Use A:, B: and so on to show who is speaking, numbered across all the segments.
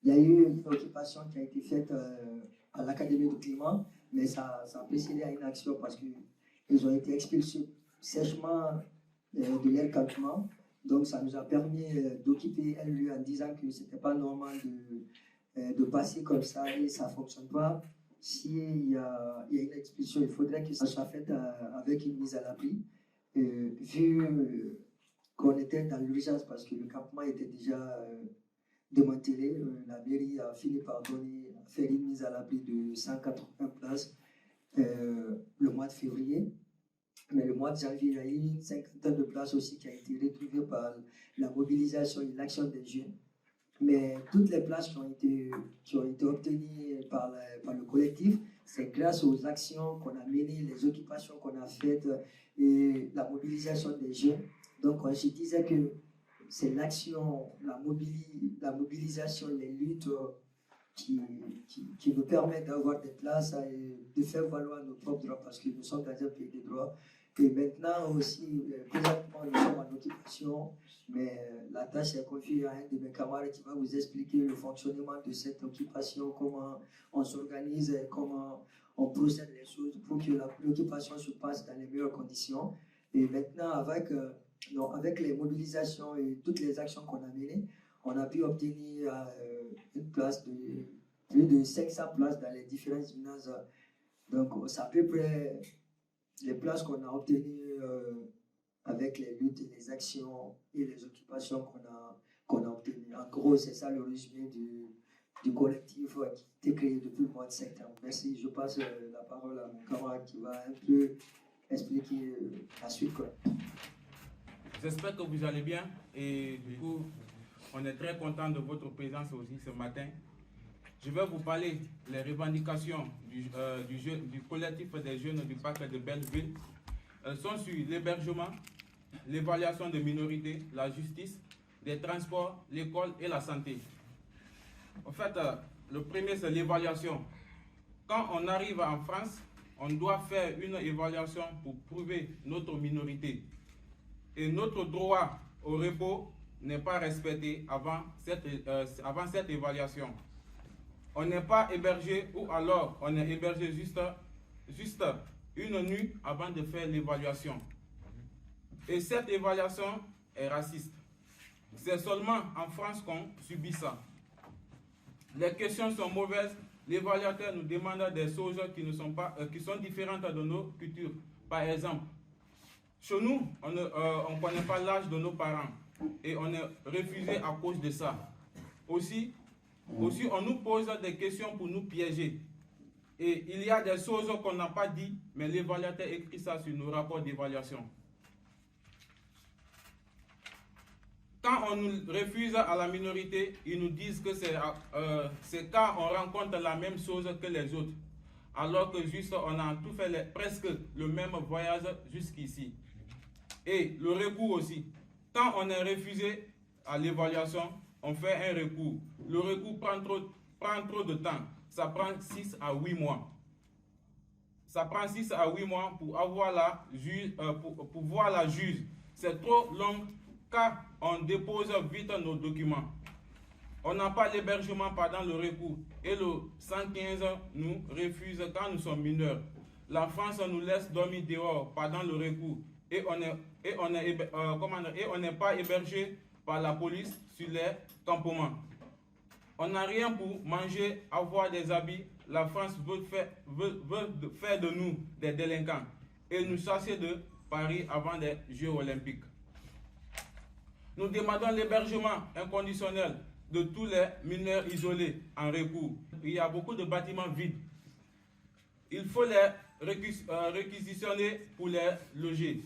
A: Il y a eu une occupation qui a été faite à l'Académie du climat, mais ça a précédé à une action parce qu'ils ont été expulsés sèchement de leur campement. Donc, ça nous a permis d'occuper un lieu en disant que ce n'était pas normal de passer comme ça et ça ne fonctionne pas. S'il y a une expulsion, il faudrait que ça soit fait avec une mise à l'abri. Vu qu'on était dans l'urgence parce que le campement était déjà démantelé, la mairie a fini par faire une mise à l'abri de 180 places le mois de février. Mais le mois de janvier, il y a eu une cinquantaine de places aussi qui a été retrouvée par la mobilisation et l'action des jeunes. Mais toutes les places qui ont été obtenues par le collectif, c'est grâce aux actions qu'on a menées, les occupations qu'on a faites et la mobilisation des jeunes. Donc, je disais que c'est l'action, la mobilisation, les luttes qui nous permettent d'avoir des places et de faire valoir nos propres droits parce que nous sommes dans un pays de droit. Et maintenant aussi, présentement, nous sommes en occupation, mais la tâche est confiée à un de mes camarades qui va vous expliquer le fonctionnement de cette occupation, comment on s'organise, comment on procède les choses pour que l'occupation se passe dans les meilleures conditions. Et maintenant, avec les mobilisations et toutes les actions qu'on a menées, on a pu obtenir une place de plus de 500 places dans les différents gymnases. Donc, c'est à peu près les places qu'on a obtenues avec les luttes et les actions et les occupations qu'on a obtenues. En gros, c'est ça le résumé du collectif qui a été créé depuis le mois de septembre. Merci. Je passe la parole à mon camarade qui va un peu expliquer la suite.
B: J'espère que vous allez bien et du coup, on est très content de votre présence aussi ce matin. Je vais vous parler des revendications du collectif des jeunes du parc de Belleville. Elles sont sur l'hébergement, l'évaluation des minorités, la justice, les transports, l'école et la santé. En fait, le premier, c'est l'évaluation. Quand on arrive en France, on doit faire une évaluation pour prouver notre minorité. Et notre droit au repos n'est pas respecté avant cette évaluation. On n'est pas hébergé ou alors on est hébergé juste une nuit avant de faire l'évaluation. Et cette évaluation est raciste. C'est seulement en France qu'on subit ça. Les questions sont mauvaises. L'évaluateur nous demande des choses qui sont différentes de nos cultures. Par exemple, chez nous, on ne connaît pas l'âge de nos parents et on est refusé à cause de ça. Aussi, on nous pose des questions pour nous piéger. Et il y a des choses qu'on n'a pas dit, mais l'évaluateur écrit ça sur nos rapports d'évaluation. Quand on nous refuse à la minorité, ils nous disent que c'est quand on rencontre la même chose que les autres. Alors que juste on a tout fait presque le même voyage jusqu'ici. Et le recours aussi. Quand on est refusé à l'évaluation, on fait un recours. Le recours prend trop de temps. Ça prend 6 à 8 mois. Ça prend 6 à 8 mois pour voir la juge. C'est trop long car on dépose vite nos documents. On n'a pas l'hébergement pendant le recours. Et le 115 nous refuse quand nous sommes mineurs. La France nous laisse dormir dehors pendant le recours. Et on n'est pas hébergé par la police sur les campements. On n'a rien pour manger, avoir des habits. La France veut faire de nous des délinquants et nous chasser de Paris avant les Jeux olympiques. Nous demandons l'hébergement inconditionnel de tous les mineurs isolés en recours. Il y a beaucoup de bâtiments vides. Il faut les réquisitionner pour les loger.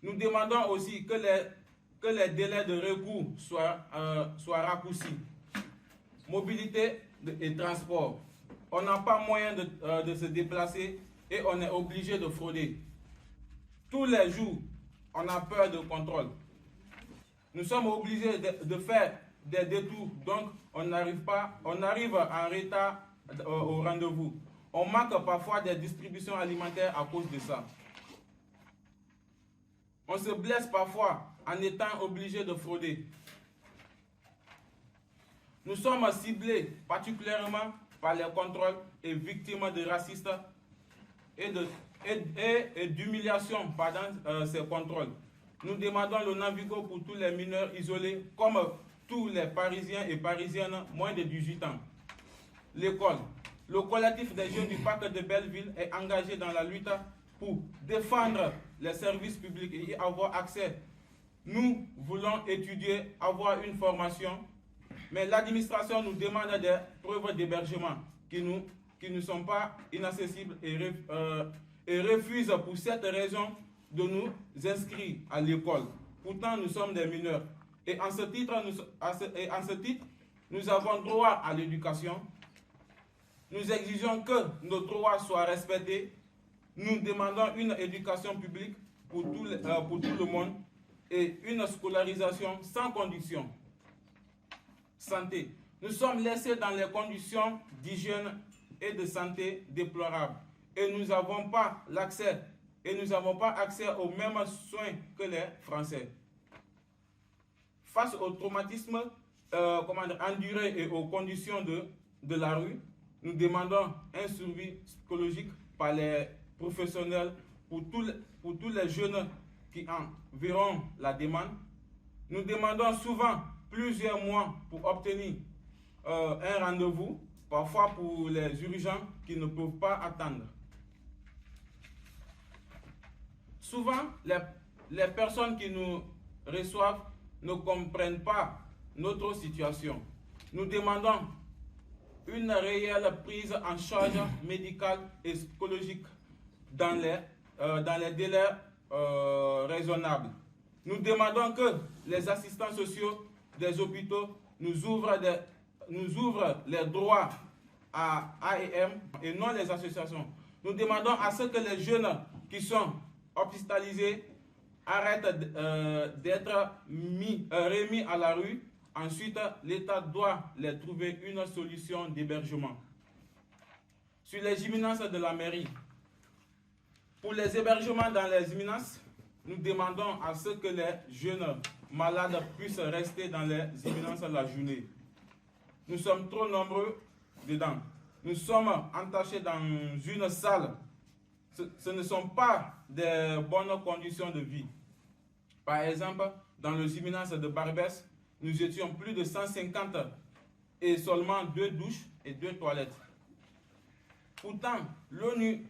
B: Nous demandons aussi que les délais de recours soient raccourcis. Mobilité et transport. On n'a pas moyen de se déplacer et on est obligé de frauder. Tous les jours, on a peur de contrôle. Nous sommes obligés de faire des détours, donc on arrive en retard au rendez-vous. On manque parfois des distributions alimentaires à cause de ça. On se blesse parfois en étant obligé de frauder. Nous sommes ciblés particulièrement par les contrôles et victimes de racistes et d'humiliation pendant ces contrôles. Nous demandons le Navigo pour tous les mineurs isolés, comme tous les Parisiens et Parisiennes moins de 18 ans. L'école. Le collectif des jeunes du parc de Belleville est engagé dans la lutte pour défendre les services publics et y avoir accès. Nous voulons étudier, avoir une formation, mais l'administration nous demande des preuves d'hébergement qui ne sont pas inaccessibles et refuse pour cette raison de nous inscrire à l'école. Pourtant, nous sommes des mineurs. Et en ce titre, nous avons droit à l'éducation. Nous exigeons que nos droits soient respectés. Nous demandons une éducation publique pour tout le monde et une scolarisation sans condition. Santé. Nous sommes laissés dans les conditions d'hygiène et de santé déplorables. Et nous n'avons pas accès aux mêmes soins que les Français. Face au traumatisme enduré et aux conditions de la rue, nous demandons un suivi psychologique par les professionnels pour tous les jeunes qui en verront la demande. Nous demandons souvent plusieurs mois pour obtenir un rendez-vous, parfois pour les urgents qui ne peuvent pas attendre. Souvent, les personnes qui nous reçoivent ne comprennent pas notre situation. Nous demandons une réelle prise en charge médicale et psychologique dans les délais raisonnables. Nous demandons que les assistants sociaux des hôpitaux nous ouvrent les droits à AEM et non les associations. Nous demandons à ce que les jeunes qui sont hospitalisés arrêtent d'être remis à la rue. Ensuite, l'État doit les trouver une solution d'hébergement. Sur les imminences de la mairie, pour les hébergements dans les imminences, nous demandons à ce que les jeunes malades puissent rester dans les imminences la journée. Nous sommes trop nombreux dedans. Nous sommes entachés dans une salle. Ce ne sont pas des bonnes conditions de vie. Par exemple, dans les imminences de Barbès, nous étions plus de 150 et seulement 2 douches et 2 toilettes. Pourtant, l'ONU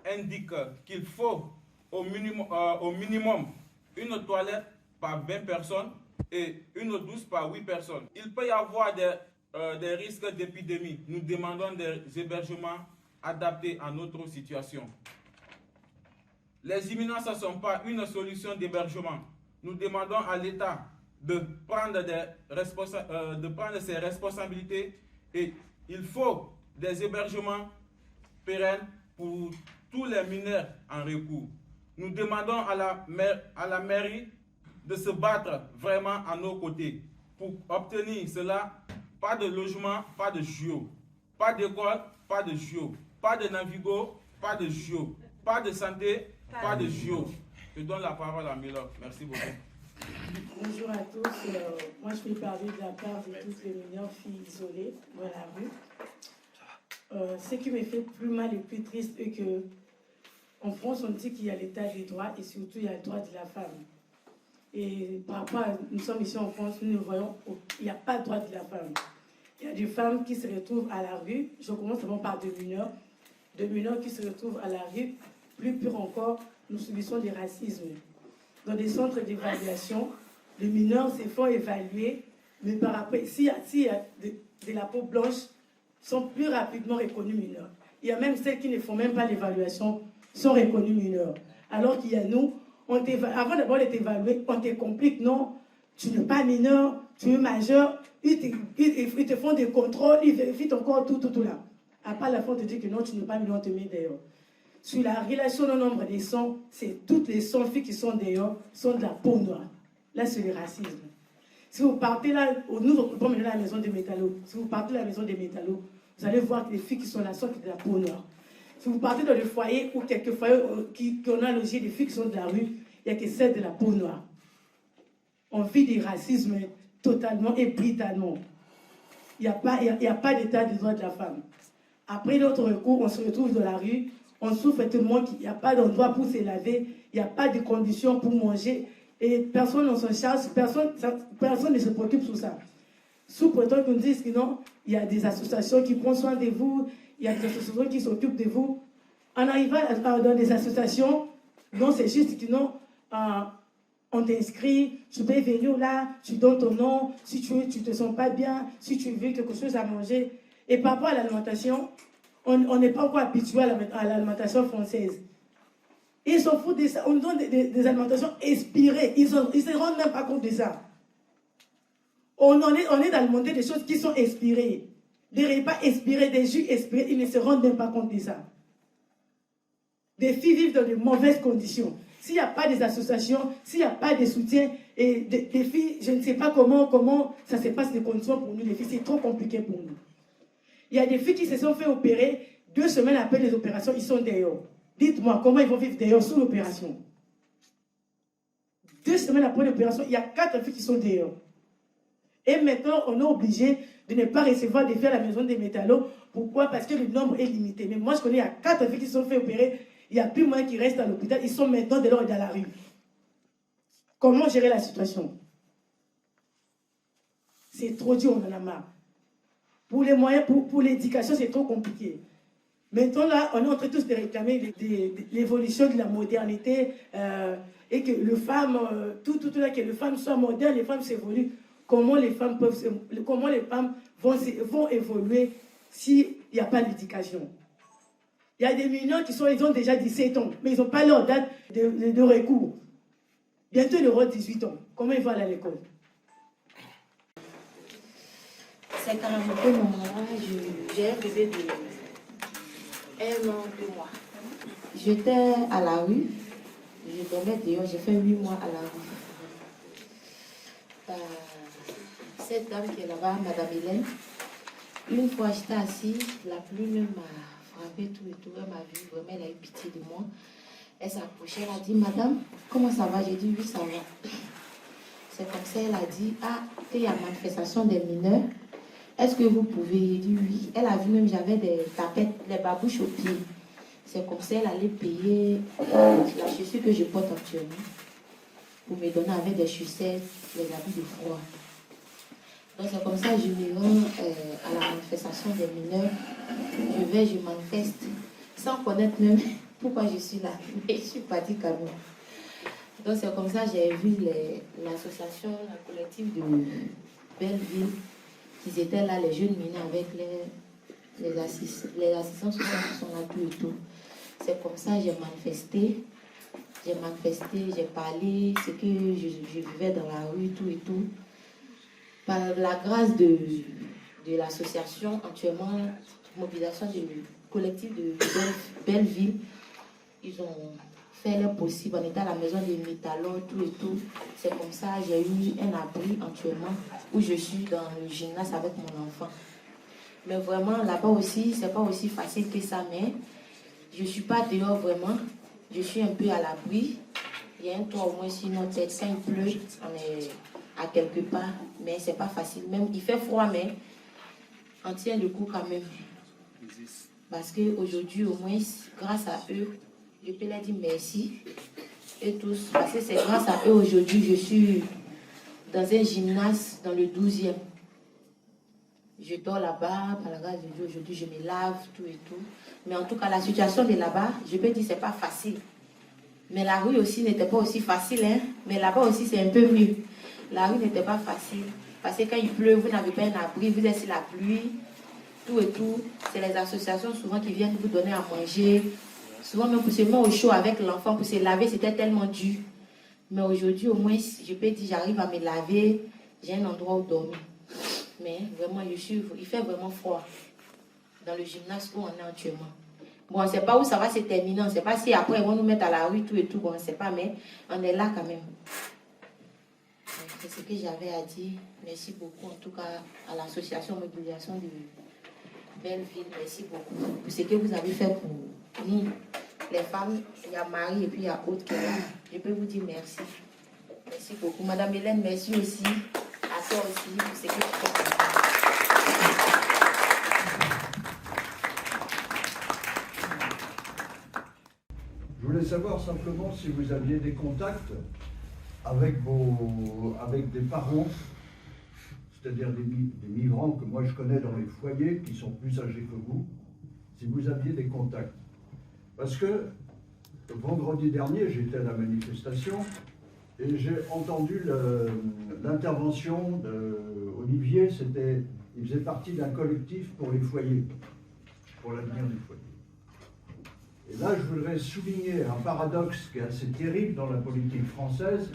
B: indique qu'il faut au minimum une toilette par 20 personnes et une douche par 8 personnes. Il peut y avoir des risques d'épidémie. Nous demandons des hébergements adaptés à notre situation. Les imminences ne sont pas une solution d'hébergement. Nous demandons à l'État de prendre ses responsabilités et il faut des hébergements pérennes pour tous les mineurs en recours. Nous demandons à la mairie de se battre vraiment à nos côtés pour obtenir cela. Pas de logement, pas de JO. Pas d'école, pas de JO. Pas de Navigo, pas de JO. Pas de santé, pas de JO. Je donne la parole à Milo. Merci beaucoup.
C: Bonjour à tous. Moi, je vais parler de la part de toutes les mineures filles isolées dans la rue. Ce qui me fait plus mal et plus triste est que en France, on dit qu'il y a l'état des droits et surtout il y a le droit de la femme. Et par rapport à, nous sommes ici en France, nous voyons qu'il n'y a pas de droit de la femme. Il y a des femmes qui se retrouvent à la rue. Je commence seulement par des mineurs qui se retrouvent à la rue. Plus pire encore, nous subissons des racismes. Dans des centres d'évaluation, les mineurs se font évaluer, mais par après, s'il y a de la peau blanche, sont plus rapidement reconnus mineurs. Il y a même celles qui ne font même pas l'évaluation, sont reconnus mineurs. Alors qu'il y a nous, avant d'abord d'être évalué, on te complique, non, tu n'es pas mineur, tu es majeur, ils te font des contrôles, ils vérifient encore tout là. Après, la fin, on te dit que non, tu n'es pas mineur, on te met dehors. Sur la relation au nombre des sons, c'est toutes les sons filles qui sont dehors, sont de la peau noire. Là, c'est le racisme. Si vous partez là, nous occupons maintenant la maison des métallos. Si vous partez à la maison des métallos, vous allez voir que les filles qui sont là sont de la peau noire. Si vous partez dans le foyer ou quelques foyers qui ont logé des filles qui sont de la rue, il n'y a que celles de la peau noire. On vit du racisme totalement et brutalement. il n'y a pas d'état des droits de la femme. Après notre recours, on se retrouve dans la rue, on souffre tellement qu'il n'y a pas d'endroit pour se laver, il n'y a pas de conditions pour manger, et personne ne s'en charge, personne ne se préoccupe sur ça. Sous prétexte qu'on dise que non, il y a des associations qui prennent soin de vous, il y a des associations qui s'occupent de vous. En arrivant dans des associations, non, c'est juste que non, on t'inscrit, tu peux venir là, tu donnes ton nom, si tu ne te sens pas bien, si tu veux quelque chose à manger. Et par rapport à l'alimentation, on n'est pas encore habitué à l'alimentation française. Ils s'en foutent de ça. On donne des alimentations expirées. Ils ne se rendent même pas compte de ça. On est d'alimenter des choses qui sont expirées. Des repas expirés, des jus expirés, ils ne se rendent même pas compte de ça. Des filles vivent dans de mauvaises conditions. S'il n'y a pas des associations, s'il n'y a pas de soutien, et des filles, je ne sais pas comment ça se passe les conditions pour nous, les filles, c'est trop compliqué pour nous. Il y a des filles qui se sont fait opérer, 2 semaines après les opérations, ils sont dehors. Dites-moi, comment ils vont vivre dehors sous l'opération? 2 semaines après l'opération, il y a 4 filles qui sont dehors. Et maintenant, on est obligé de ne pas recevoir des filles à la maison des métallos. Pourquoi? Parce que le nombre est limité. Mais moi, je connais, il y a 4 filles qui se sont fait opérer. Il n'y a plus moyen qu'ils restent à l'hôpital. Ils sont maintenant dehors dans la rue. Comment gérer la situation? C'est trop dur, on en a marre. Pour les moyens, pour l'éducation, c'est trop compliqué. Maintenant, là, on est en train tous de réclamer l'évolution de la modernité et que les femmes, que les femmes soient modernes, les femmes s'évoluent. Comment les femmes vont évoluer s'il n'y a pas d'éducation? Il y a des mineurs ils ont déjà 17 ans, mais ils n'ont pas leur date de recours. Bientôt, ils auront 18 ans. Comment ils vont aller à l'école?
D: C'est qu'à un moment-là, j'ai un bébé de 1 an, 2 mois. J'étais à la rue, je dormais dehors, j'ai fait 8 mois à la rue. Cette dame qui est là-bas, Madame Hélène, une fois j'étais assise, la pluie même m'a frappé tout et tout, elle m'a vu, vraiment elle a eu pitié de moi. Elle s'est approchée, elle a dit, Madame, comment ça va? J'ai dit, oui, ça va. C'est comme ça, elle a dit, qu'il y a manifestation des mineurs. Est-ce que vous pouvez? J'ai dit oui. Elle a vu même, j'avais des tapettes, les babouches aux pieds. C'est comme ça, elle allait payer la chaussure que je porte actuellement pour me donner avec des chaussettes, les habits de froid. Donc c'est comme ça, je me rends à la manifestation des mineurs. Je manifeste, sans connaître même pourquoi je suis là. Mais je suis partie quand même. Donc c'est comme ça, j'ai vu l'association, la collective de Belleville. Ils étaient là, les jeunes mineurs, avec les assistants sociaux qui sont là, tout et tout. C'est comme ça j'ai manifesté, j'ai parlé, ce que je vivais dans la rue, tout et tout. Par la grâce de l'association, actuellement, mobilisation du collectif de Belleville, ils ont fait le possible. On était à la maison des métallos, tout et tout. C'est comme ça j'ai eu un abri actuellement où je suis dans le gymnase avec mon enfant. Mais vraiment, là-bas aussi, c'est pas aussi facile que ça, mais je suis pas dehors vraiment. Je suis un peu à l'abri. Il y a un toit au moins sur notre tête. Quand il pleut, on est à quelque part, mais c'est pas facile. Même, il fait froid, mais on tient le coup quand même. Parce qu'aujourd'hui, au moins, grâce à eux, je peux leur dire merci. Et tous, parce que c'est grâce à eux aujourd'hui, je suis dans un gymnase dans le 12e. Je dors là-bas, par la grâce de Dieu, aujourd'hui je me lave, tout et tout. Mais en tout cas, la situation de là-bas, je peux dire que c'est pas facile. Mais la rue aussi n'était pas aussi facile, hein. Mais là-bas aussi, c'est un peu mieux. La rue n'était pas facile. Parce que quand il pleut, vous n'avez pas un abri, vous êtes sur la pluie, tout et tout. C'est les associations souvent qui viennent vous donner à manger. Souvent, même pour se mettre au chaud avec l'enfant, pour se laver, c'était tellement dur. Mais aujourd'hui, au moins, je peux dire, j'arrive à me laver, j'ai un endroit où dormir. Mais vraiment, il fait vraiment froid dans le gymnase où on est actuellement. Bon, on ne sait pas où ça va se terminer, on ne sait pas si après ils vont nous mettre à la rue, tout et tout, bon, on ne sait pas, mais on est là quand même. C'est ce que j'avais à dire. Merci beaucoup, en tout cas, à l'association Mobilisation de Belleville. Merci beaucoup pour ce que vous avez fait pour nous, les femmes. Il y a Marie et puis il y a Aude qui est là. Je peux vous dire merci. Merci beaucoup. Madame Hélène, merci aussi. À toi aussi pour ce que tu fais.
E: savoir simplement si vous aviez des contacts avec des parents, c'est-à-dire des migrants que moi je connais dans les foyers, qui sont plus âgés que vous, si vous aviez des contacts. Parce que vendredi dernier, j'étais à la manifestation et j'ai entendu l'intervention d'Olivier. Il faisait partie d'un collectif pour les foyers, pour l'avenir des foyers. Et là, je voudrais souligner un paradoxe qui est assez terrible dans la politique française,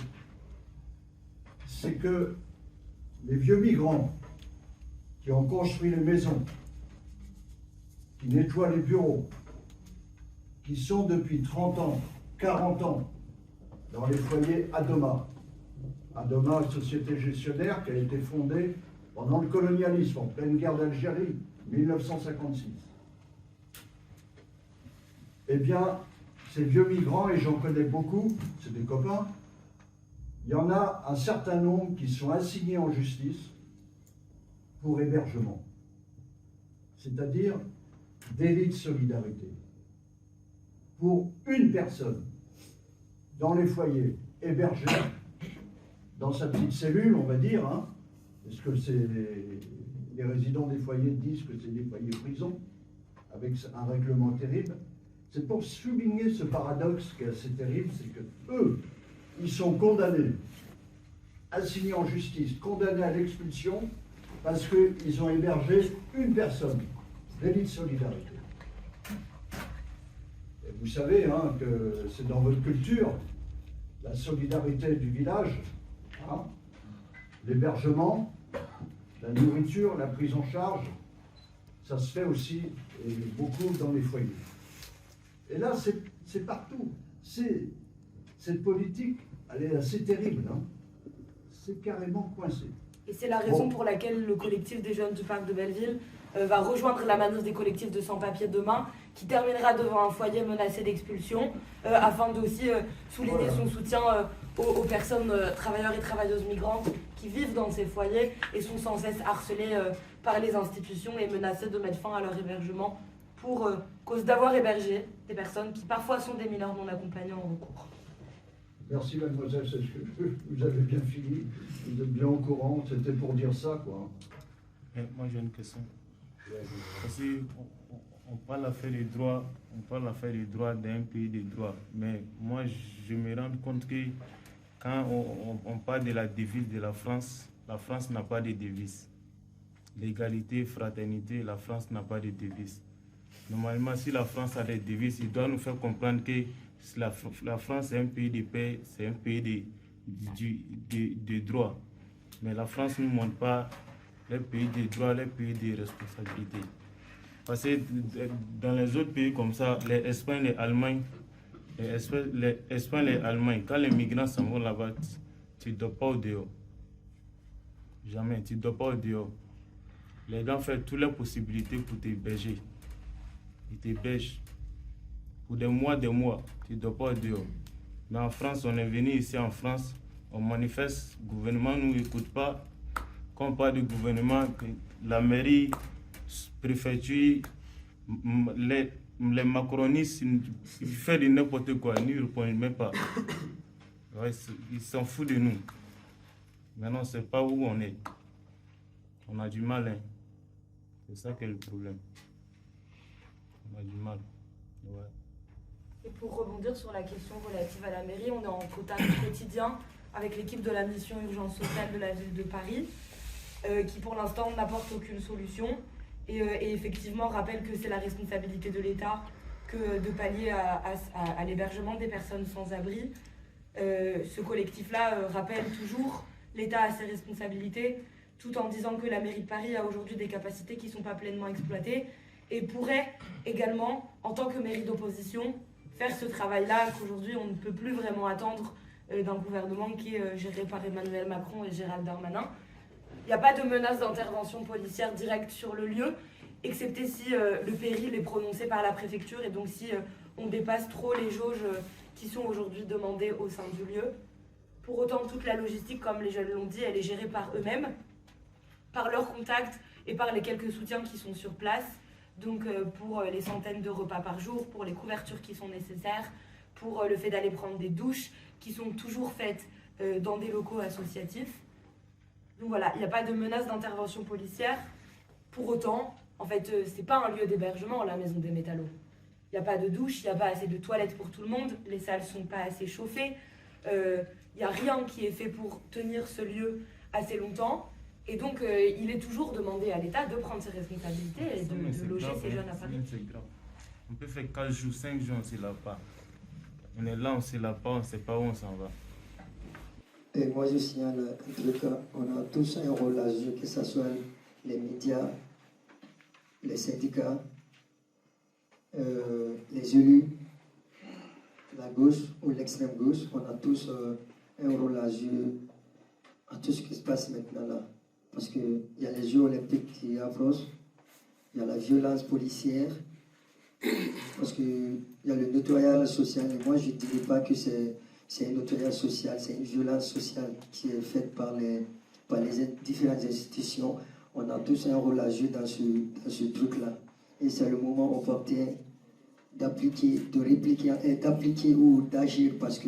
E: c'est que les vieux migrants qui ont construit les maisons, qui nettoient les bureaux, qui sont depuis 30 ans, 40 ans dans les foyers Adoma. Adoma, société gestionnaire qui a été fondée pendant le colonialisme, en pleine guerre d'Algérie, 1956. Eh bien, ces vieux migrants, et j'en connais beaucoup, c'est des copains, il y en a un certain nombre qui sont assignés en justice pour hébergement, c'est-à-dire délit de solidarité. Pour une personne dans les foyers hébergés, dans sa petite cellule, on va dire, hein, parce que les résidents des foyers disent que c'est des foyers prisons, avec un règlement terrible. C'est pour souligner ce paradoxe qui est assez terrible, c'est que eux, ils sont condamnés, assignés en justice, condamnés à l'expulsion, parce qu'ils ont hébergé une personne, délit de solidarité. Et vous savez hein, que c'est dans votre culture, la solidarité du village, hein, l'hébergement, la nourriture, la prise en charge, ça se fait aussi et beaucoup dans les foyers. Et là, c'est partout. Cette politique, elle est assez terrible. Hein. C'est carrément coincé.
F: Et c'est la raison pour laquelle le collectif des jeunes du parc de Belleville va rejoindre la manif des collectifs de sans-papiers demain, qui terminera devant un foyer menacé d'expulsion, afin de aussi souligner son soutien aux personnes travailleurs et travailleuses migrantes qui vivent dans ces foyers et sont sans cesse harcelées par les institutions et menacées de mettre fin à leur hébergement pour cause d'avoir hébergé des personnes qui parfois sont des mineurs non accompagnés en recours.
E: Merci mademoiselle, c'est ce que vous avez bien fini, vous êtes bien au courant, c'était pour dire ça quoi.
G: Mais moi j'ai une question. Parce qu'on parle affaire des droits, d'un pays des droits, mais moi je me rends compte que quand on parle de la devise de la France n'a pas de devise. L'égalité, fraternité, la France n'a pas de devise. Normalement, si la France a des devises, il doit nous faire comprendre que la France est un pays de paix, c'est un pays de droit. Mais la France ne montre pas les pays de droit, les pays de responsabilité. Parce que dans les autres pays comme ça, l'Espagne, l'Allemagne, quand les migrants s'en vont là-bas, tu ne dors pas au dehors. Jamais, tu ne dors pas au dehors. Les gens font toutes les possibilités pour t'héberger. Ils t'hébergent pour des mois, tu ne dors pas au dehors. Mais en France, on est venu ici en France, on manifeste, le gouvernement ne nous écoute pas. Quand on parle du gouvernement, la mairie, préfecture, les macronistes, ils font de n'importe quoi, ils ne répondent même pas. Ouais, ils s'en foutent de nous. Maintenant, on ne sait pas où on est. On a du mal, hein. C'est ça qui est le problème. On a du mal. Ouais.
F: Et pour rebondir sur la question relative à la mairie, on est en contact quotidien avec l'équipe de la mission urgence sociale de la ville de Paris, qui pour l'instant n'apporte aucune solution et effectivement rappelle que c'est la responsabilité de l'État que de pallier à l'hébergement des personnes sans abri. Ce collectif-là rappelle toujours l'État a ses responsabilités, tout en disant que la mairie de Paris a aujourd'hui des capacités qui ne sont pas pleinement exploitées et pourrait également, en tant que mairie d'opposition, faire ce travail-là qu'aujourd'hui on ne peut plus vraiment attendre d'un gouvernement qui est géré par Emmanuel Macron et Gérald Darmanin. Il n'y a pas de menace d'intervention policière directe sur le lieu, excepté si le péril est prononcé par la préfecture et donc si on dépasse trop les jauges qui sont aujourd'hui demandées au sein du lieu. Pour autant, toute la logistique, comme les jeunes l'ont dit, elle est gérée par eux-mêmes, par leurs contacts et par les quelques soutiens qui sont sur place. Donc pour les centaines de repas par jour, pour les couvertures qui sont nécessaires, pour le fait d'aller prendre des douches qui sont toujours faites dans des locaux associatifs. Donc voilà, il n'y a pas de menace d'intervention policière. Pour autant, en fait, c'est pas un lieu d'hébergement, la maison des métallos. Il n'y a pas de douche, il n'y a pas assez de toilettes pour tout le monde, les salles ne sont pas assez chauffées, il n'y a rien qui est fait pour tenir ce lieu assez longtemps. Et donc, il est toujours demandé à l'État de prendre ses responsabilités et de loger ces jeunes à Paris.
G: C'est grave. On peut faire 4 jours, 5 jours, on ne sait là pas. On est là, on ne sait là pas, on ne sait pas où on s'en va.
A: Et moi, je signale un truc, on a tous un rôle à jouer, que ce soit les médias, les syndicats, les élus, la gauche ou l'extrême gauche, on a tous un rôle à jouer à tout ce qui se passe maintenant là. Parce qu'il y a les Jeux olympiques qui approchent, il y a la violence policière, parce qu'il y a le nettoyage social. Et moi, je ne dirais pas que c'est un nettoyage social, c'est une violence sociale qui est faite par les différentes institutions. On a tous un rôle à jouer dans ce truc-là. Et c'est le moment opportun d'appliquer, de répliquer, d'appliquer ou d'agir, parce que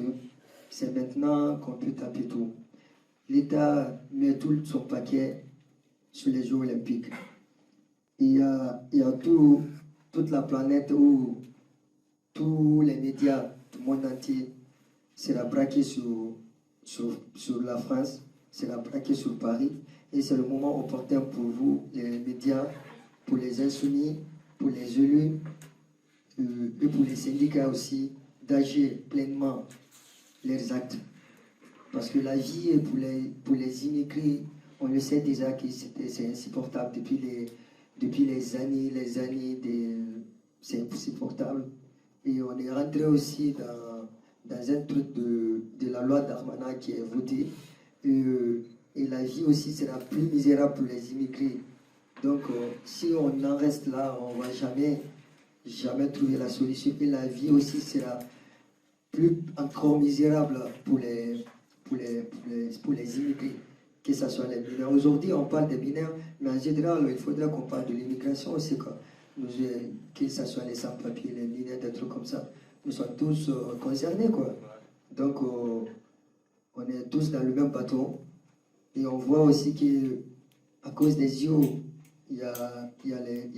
A: c'est maintenant qu'on peut taper tout. L'État met tout son paquet sur les Jeux olympiques. Il y a toute la planète où tous les médias du monde entier sera braqué sur la France, sera braqué sur Paris. Et c'est le moment opportun pour vous, les médias, pour les insoumis, pour les élus et pour les syndicats aussi, d'agir pleinement leurs actes. Parce que la vie pour les immigrés, on le sait déjà que c'est insupportable depuis les années, c'est insupportable. Et on est rentré aussi dans un truc de la loi Darmanin qui est votée. Et la vie aussi sera plus misérable pour les immigrés. Donc, si on en reste là, on ne va jamais trouver la solution. Et la vie aussi sera encore misérable pour les immigrés, que ce soit les mineurs. Aujourd'hui, on parle des mineurs, mais en général, il faudrait qu'on parle de l'immigration aussi, quoi. Que ce soit les sans-papiers, les mineurs, des trucs comme ça. Nous sommes tous concernés, quoi. Donc, on est tous dans le même bateau. Et on voit aussi qu'à cause des JO, il y a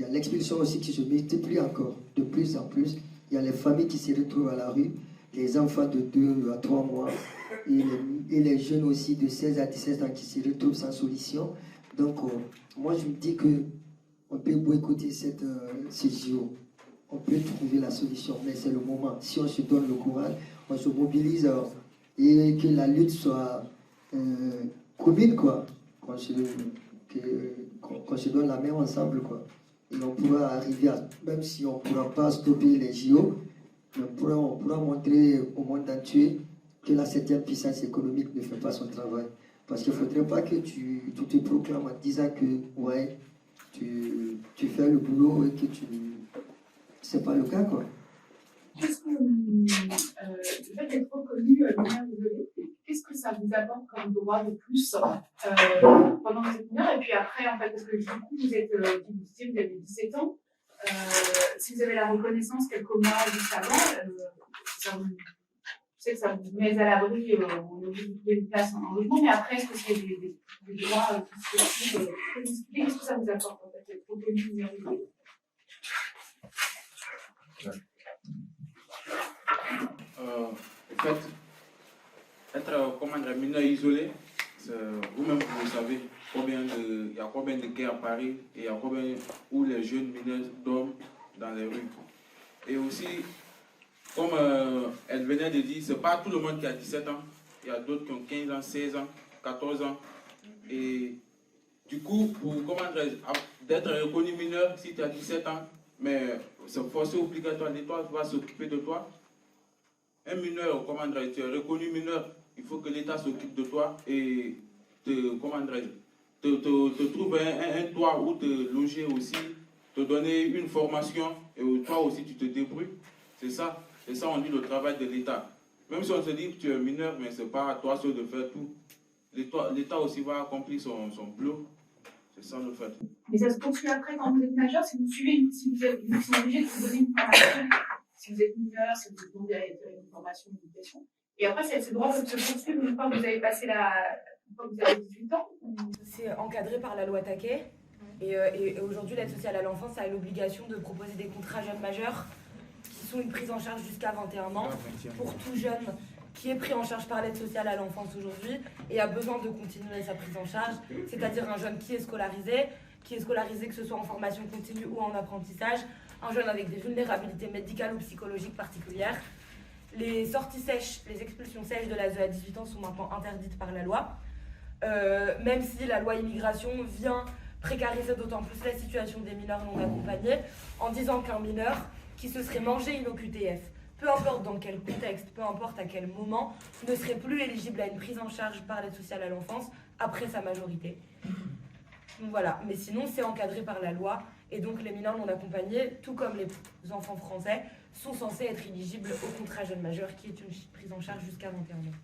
A: l'expulsion aussi qui se multiplie encore, de plus en plus. Il y a les familles qui se retrouvent à la rue, les enfants de 2 à 3 mois, et les jeunes aussi de 16 à 17 ans qui se retrouvent sans solution. Donc, moi, je me dis qu'on peut boycotter ces JO. On peut trouver la solution, mais c'est le moment. Si on se donne le courage, on se mobilise et que la lutte soit commune, quoi. Qu'on se donne la main ensemble, quoi. Et on pourra arriver même si on ne pourra pas stopper les JO, on pourra montrer au monde entier que la 7e puissance économique ne fait pas son travail. Parce qu'il ne faudrait pas que tu te proclames en disant que ouais, tu fais le boulot et que c'est pas le cas, quoi.
H: Qu'est-ce que le fait d'être reconnu mineur isolé, qu'est-ce que ça vous apporte comme droit de plus pendant que vous êtes mineur? Et puis après, en fait, parce que du coup, vous avez 17 ans, si vous avez la reconnaissance quelques mois juste avant, je sais que ça vous met à l'abri au lieu de trouver une place en logement, mais après, est-ce que c'est des droits qui se discuter? Qu'est-ce que ça vous apporte, en fait, d'être reconnu mineur isolé?
B: En fait, être mineur isolé, vous-même vous savez il y a combien de quais à Paris et il y a combien où les jeunes mineurs dorment dans les rues. Et aussi, comme elle venait de dire, ce n'est pas tout le monde qui a 17 ans. Il y a d'autres qui ont 15 ans, 16 ans, 14 ans. Et du coup, pour d'être reconnu mineur, si tu as 17 ans, mais c'est forcé obligatoire, l'État va s'occuper de toi. Un mineur, tu es reconnu mineur, il faut que l'État s'occupe de toi et te trouve un toit où te loger aussi, te donner une formation et toi aussi tu te débrouilles. C'est ça on dit le travail de l'État. Même si on se dit que tu es mineur, mais ce n'est pas à toi seul de faire tout. L'État aussi va accomplir son boulot. C'est ça le fait.
H: Mais ça se poursuit après quand vous êtes majeur, si vous suivez, si vous êtes obligé de vous donner une formation si vous êtes mineur, si vous êtes non derrière une formation, une éducation. Et après, ces droits peuvent se poursuivre une fois que vous avez passé une fois que vous avez 18 ans.
F: C'est encadré par la loi Taquet. Et aujourd'hui, l'aide sociale à l'enfance a l'obligation de proposer des contrats jeunes majeurs qui sont une prise en charge jusqu'à 21 ans pour tout jeune qui est pris en charge par l'aide sociale à l'enfance aujourd'hui et a besoin de continuer sa prise en charge, c'est-à-dire un jeune qui est scolarisé que ce soit en formation continue ou en apprentissage, un jeune avec des vulnérabilités médicales ou psychologiques particulières. Les sorties sèches, les expulsions sèches de l'ASE à 18 ans sont maintenant interdites par la loi, même si la loi immigration vient précariser d'autant plus la situation des mineurs non accompagnés en disant qu'un mineur qui se serait mangé une OQTF, peu importe dans quel contexte, peu importe à quel moment, ne serait plus éligible à une prise en charge par l'aide sociale à l'enfance après sa majorité. Donc voilà, mais sinon c'est encadré par la loi et donc les mineurs non accompagnés, tout comme les enfants français, sont censés être éligibles au contrat jeune majeur qui est une prise en charge jusqu'à 21 ans.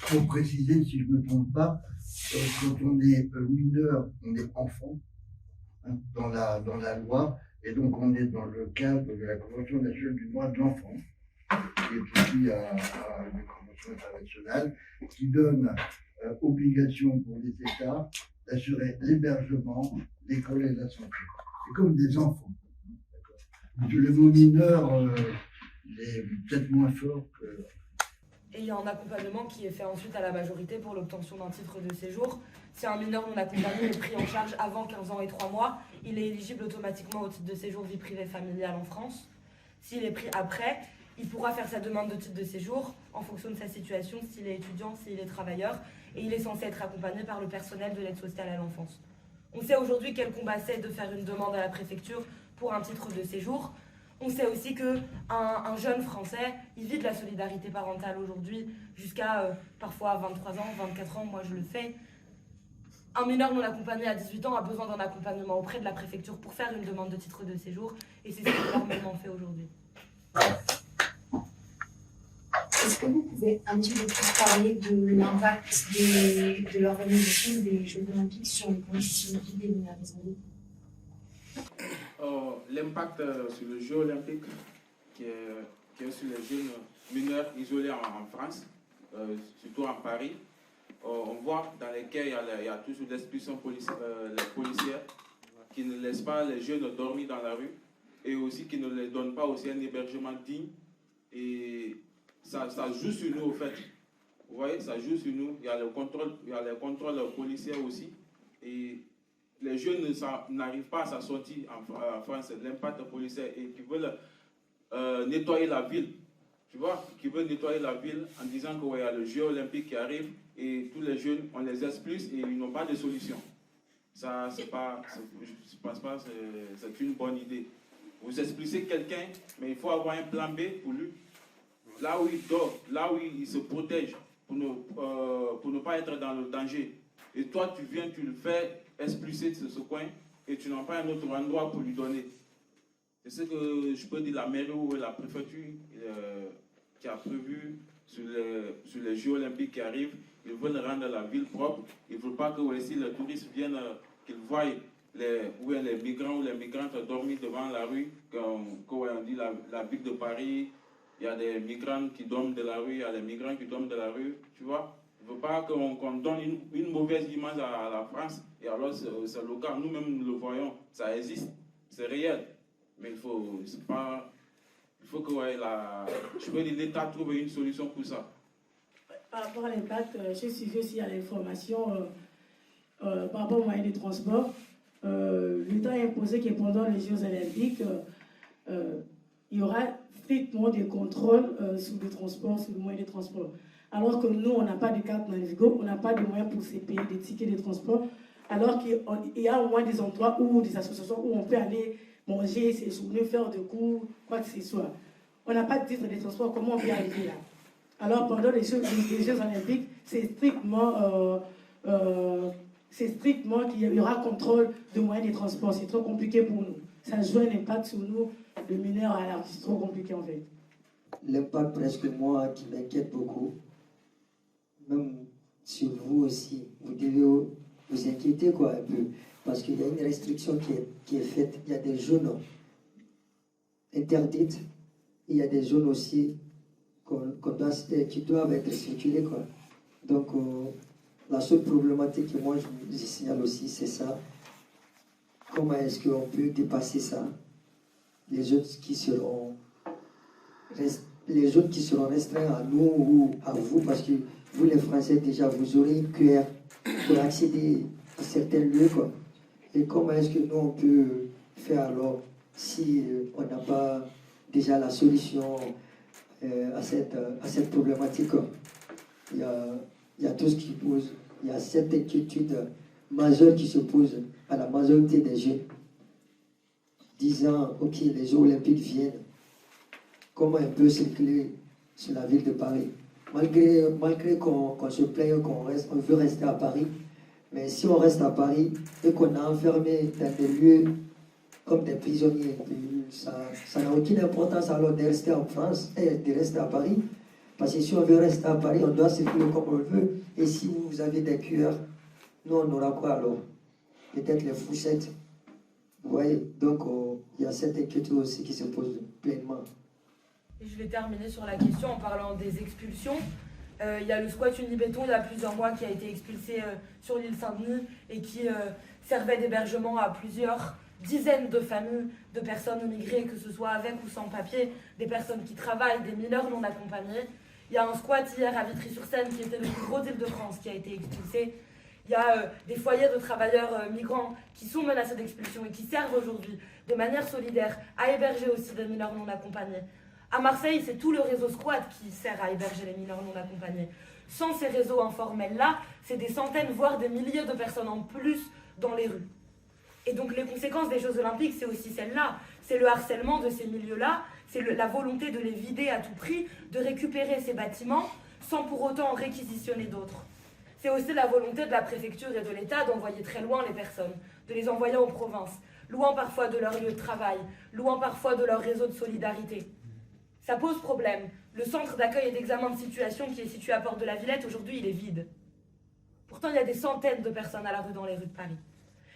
I: Pour préciser, si je ne me trompe pas, quand on est mineur, on est enfant hein, dans la loi, et donc on est dans le cadre de la Convention nationale du droit de l'enfant, qui est aussi une convention internationale, qui donne obligation pour les États d'assurer l'hébergement, l'école et la santé. C'est comme des enfants. Le mot mineur, il est peut-être moins fort que...
F: Et il y a un accompagnement qui est fait ensuite à la majorité pour l'obtention d'un titre de séjour. Si un mineur non accompagné est pris en charge avant 15 ans et 3 mois, il est éligible automatiquement au titre de séjour vie privée familiale en France. S'il est pris après, il pourra faire sa demande de titre de séjour en fonction de sa situation, s'il est étudiant, s'il est travailleur, et il est censé être accompagné par le personnel de l'aide sociale à l'enfance. On sait aujourd'hui quel combat c'est de faire une demande à la préfecture pour un titre de séjour. On sait aussi qu'un jeune Français, il vit de la solidarité parentale aujourd'hui jusqu'à parfois 23 ans, 24 ans, moi je le fais. Un mineur non accompagné à 18 ans a besoin d'un accompagnement auprès de la préfecture pour faire une demande de titre de séjour et c'est ce que l'énormément fait aujourd'hui.
J: Est-ce que vous pouvez un petit peu plus parler de l'impact de l'organisation des Jeux Olympiques sur les conditions de vie des mineurs isolés?
B: L'impact sur le jeu olympique qui est sur les jeunes mineurs isolés en France, surtout en Paris. On voit dans lesquels il y a toujours l'expulsion policière qui ne laissent pas les jeunes dormir dans la rue et aussi qui ne les donnent pas aussi un hébergement digne. Et ça joue sur nous au fait. Vous voyez, ça joue sur nous. Il y a les contrôles policiers aussi. Et les jeunes n'arrivent pas à s'en sortir en France, l'impact policier, et qui veulent nettoyer la ville. Tu vois, qui veulent nettoyer la ville en disant qu'il y a le jeu olympique qui arrive et tous les jeunes, on les expulse et ils n'ont pas de solution. Ça, je pense pas que c'est une bonne idée. Vous expulsez quelqu'un, mais il faut avoir un plan B pour lui. Là où il dort, là où il se protège, pour ne pas être dans le danger. Et toi, tu viens, tu le fais expulser de ce coin et tu n'as pas un autre endroit pour lui donner. C'est ce que je peux dire, la mairie ou la préfecture qui a prévu sur les Jeux olympiques qui arrivent. Ils veulent rendre la ville propre. Ils ne veulent pas que aussi les touristes viennent, qu'ils voient les migrants ou les migrantes dormir devant la rue. Quand on dit la ville de Paris, il y a des migrants qui dorment de la rue, il y a des migrants qui dorment de la rue, tu vois. Il ne veut pas qu'on donne une mauvaise image à la France. Et alors, c'est le cas. Nous-mêmes, nous le voyons. Ça existe. C'est réel. Mais il faut que je peux dire, l'État trouve une solution pour ça.
C: Par rapport à l'impact, j'ai suivi aussi à l'information par rapport aux moyens de transport. L'État a imposé que pendant les Jeux olympiques, il y aura strictement des contrôles sur le transport, sur le moyen de transport. Alors que nous, on n'a pas de carte Navigo, on n'a pas de moyens pour se payer des tickets de transport, alors qu'il y a au moins des endroits ou des associations où on peut aller manger, séjourner, faire des cours, quoi que ce soit. On n'a pas de titre de transport, comment on peut arriver là? Alors pendant les Jeux olympiques, c'est strictement qu'il y aura contrôle de moyens de transport. C'est trop compliqué pour nous. Ça joue un impact sur nous, le mineur à l'argent. C'est trop compliqué en fait.
A: L'impact presque moi qui m'inquiète beaucoup, même sur vous aussi, vous devez vous inquiéter quoi un peu, parce qu'il y a une restriction qui est faite. Il y a des jeunes interdites. Il y a des zones aussi qui doivent être circulées, quoi. Donc, la seule problématique que moi je signale aussi, c'est ça. Comment est-ce qu'on peut dépasser ça? Les zones qui seront restreintes à nous ou à vous, parce que vous les Français déjà vous aurez une QR pour accéder à certains lieux, quoi. Et comment est-ce que nous on peut faire alors si on n'a pas déjà la solution à cette problématique, quoi. Il y a tout ce qui pose, il y a cette inquiétude majeure qui se pose à la majorité des jeunes, disant ok, les Jeux olympiques viennent, comment on peut circuler sur la ville de Paris, malgré qu'on se plaigne, on veut rester à Paris, mais si on reste à Paris et qu'on est enfermé dans des lieux comme des prisonniers, ça n'a aucune importance alors de rester en France et de rester à Paris, parce que si on veut rester à Paris, on doit circuler comme on veut, et si vous avez des QR, nous on aura quoi alors? Peut-être les fourchettes. Vous voyez, donc il y a cette inquiétude aussi qui se pose pleinement.
F: Et je vais terminer sur la question en parlant des expulsions. Il y a le squat Unibéton il y a plusieurs mois qui a été expulsé sur l'île Saint-Denis et qui servait d'hébergement à plusieurs dizaines de familles de personnes immigrées, que ce soit avec ou sans papier, des personnes qui travaillent, des mineurs non accompagnés. Il y a un squat hier à Vitry-sur-Seine qui était le plus gros d'Île-de-France qui a été expulsé. Il y a des foyers de travailleurs migrants qui sont menacés d'expulsion et qui servent aujourd'hui de manière solidaire à héberger aussi des mineurs non accompagnés. À Marseille, c'est tout le réseau squat qui sert à héberger les mineurs non accompagnés. Sans ces réseaux informels-là, c'est des centaines, voire des milliers de personnes en plus dans les rues. Et donc les conséquences des Jeux Olympiques, c'est aussi celle-là. C'est le harcèlement de ces milieux-là, c'est la volonté de les vider à tout prix, de récupérer ces bâtiments sans pour autant en réquisitionner d'autres. C'est aussi la volonté de la préfecture et de l'État d'envoyer très loin les personnes, de les envoyer en province, loin parfois de leur lieu de travail, loin parfois de leur réseau de solidarité. Ça pose problème. Le centre d'accueil et d'examen de situation qui est situé à Porte de la Villette, aujourd'hui, il est vide. Pourtant, il y a des centaines de personnes à la rue dans les rues de Paris.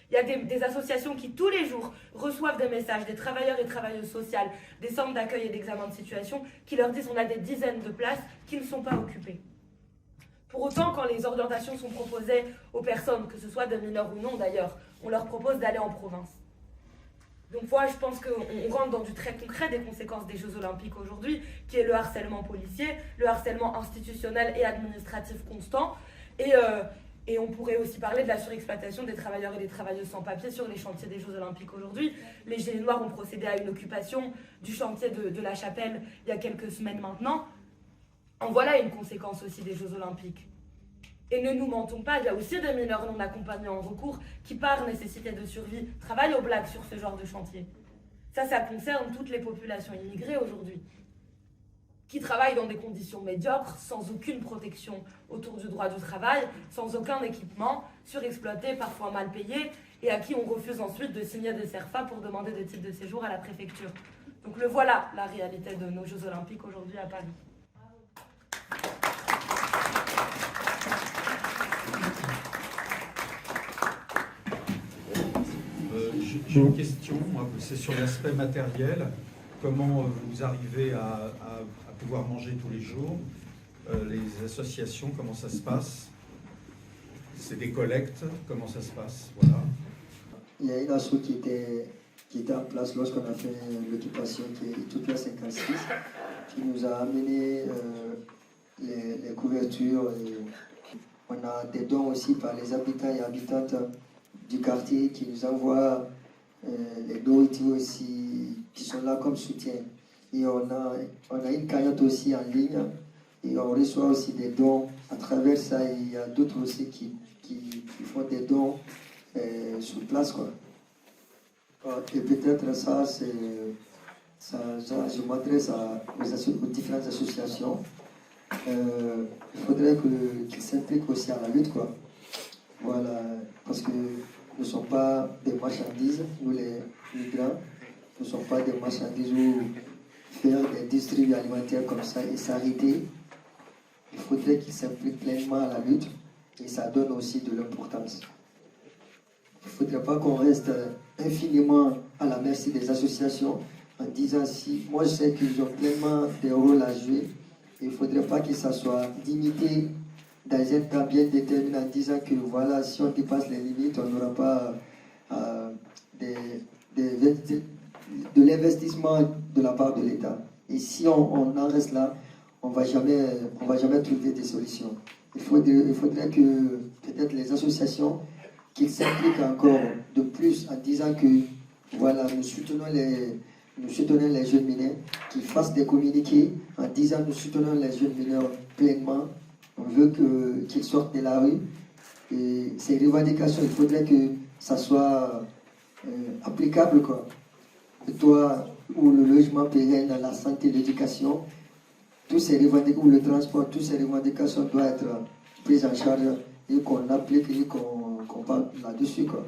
F: Il y a des associations qui, tous les jours, reçoivent des messages des travailleurs et travailleuses sociales, des centres d'accueil et d'examen de situation, qui leur disent qu'on a des dizaines de places qui ne sont pas occupées. Pour autant, quand les orientations sont proposées aux personnes, que ce soit des mineurs ou non d'ailleurs, on leur propose d'aller en province. Donc moi, je pense qu'on rentre dans du très concret des conséquences des Jeux Olympiques aujourd'hui, qui est le harcèlement policier, le harcèlement institutionnel et administratif constant, et on pourrait aussi parler de la surexploitation des travailleurs et des travailleuses sans papier sur les chantiers des Jeux Olympiques aujourd'hui. Les Gilets Noirs ont procédé à une occupation du chantier de la Chapelle il y a quelques semaines maintenant. En voilà une conséquence aussi des Jeux Olympiques. Et ne nous mentons pas, il y a aussi des mineurs non accompagnés en recours qui, par nécessité de survie, travaillent au black sur ce genre de chantier. Ça concerne toutes les populations immigrées aujourd'hui, qui travaillent dans des conditions médiocres, sans aucune protection autour du droit du travail, sans aucun équipement, surexploités, parfois mal payés, et à qui on refuse ensuite de signer des CERFA pour demander des titres de séjour à la préfecture. Donc le voilà, la réalité de nos Jeux Olympiques aujourd'hui à Paris.
K: J'ai une question, c'est sur l'aspect matériel. Comment vous arrivez à pouvoir manger tous les jours? Les associations, comment ça se passe? C'est des collectes, comment ça se passe? Voilà.
A: Il y a une asso qui était en place lorsqu'on a fait l'occupation, qui est Utopia 56, qui nous a amené les couvertures. Et on a des dons aussi par les habitants et habitantes du quartier qui nous envoient les nourritures aussi, qui sont là comme soutien. Et on a une cagnotte aussi en ligne et on reçoit aussi des dons. À travers ça, il y a d'autres aussi qui font des dons sur place, quoi. Et peut-être ça, je m'adresse aux différentes associations. Il faudrait qu'ils s'impliquent aussi à la lutte, quoi. Voilà, parce que nous ne sommes pas des marchandises, nous les migrants, nous ne sommes pas des marchandises où faire des distributs alimentaires comme ça et s'arrêter. Il faudrait qu'ils s'impliquent pleinement à la lutte et ça donne aussi de l'importance. Il ne faudrait pas qu'on reste infiniment à la merci des associations en disant si, moi je sais qu'ils ont pleinement des rôles à jouer. Il ne faudrait pas que ça soit limité dans un temps bien déterminé en disant que voilà, si on dépasse les limites, on n'aura pas de l'investissement de la part de l'État. Et si on en reste là, on va jamais trouver des solutions. Il faudrait que peut-être les associations qui s'impliquent encore de plus en disant que voilà, nous soutenons les jeunes mineurs, qu'ils fassent des communiqués en disant nous soutenons les jeunes mineurs pleinement. On veut qu'ils sortent de la rue. Et ces revendications, il faudrait que ça soit applicable, quoi. Le toit ou le logement pérenne, la santé, l'éducation, tous ces revendications, ou le transport, toutes ces revendications doivent être prises en charge et qu'on applique et qu'on parle là-dessus, quoi.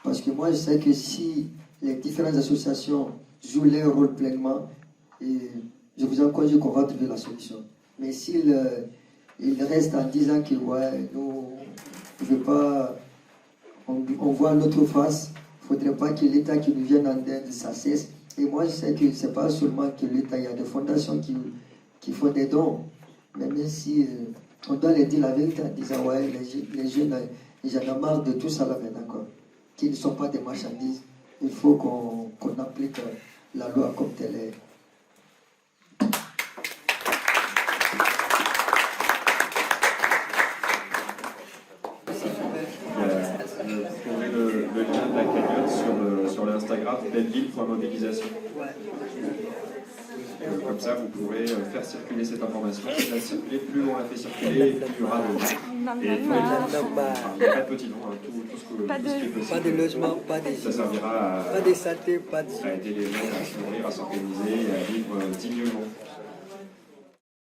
A: Parce que moi, je sais que si les différentes associations jouent leur rôle pleinement, et je vous encourage qu'on va trouver la solution. Mais s'ils restent en disant que ouais, nous, on veut pas, on voit notre face, il ne faudrait pas que l'État qui nous vienne en aide, ça cesse. Et moi, je sais que ce n'est pas seulement que l'État, il y a des fondations qui font des dons. Mais même si on doit leur dire la vérité en disant ouais, les jeunes, ils en ont marre de tout ça là maintenant, quoi. Qu'ils ne sont pas des marchandises. Il faut qu'on applique la loi comme telle est.
L: Vous trouvez le lien de la cagnotte sur l'Instagram Belleville.mobilisation. Comme ça, vous pourrez faire circuler cette information. Plus elle circuler, plus on la fait circuler, plus il y aura de gens. Et il n'y a pas de petits noms, tout ce qui est possible.
A: Pas de logement, pas de
L: ça servira
A: pas de santé, pas de...
L: à aider les gens à se nourrir, à s'organiser et à vivre dignement.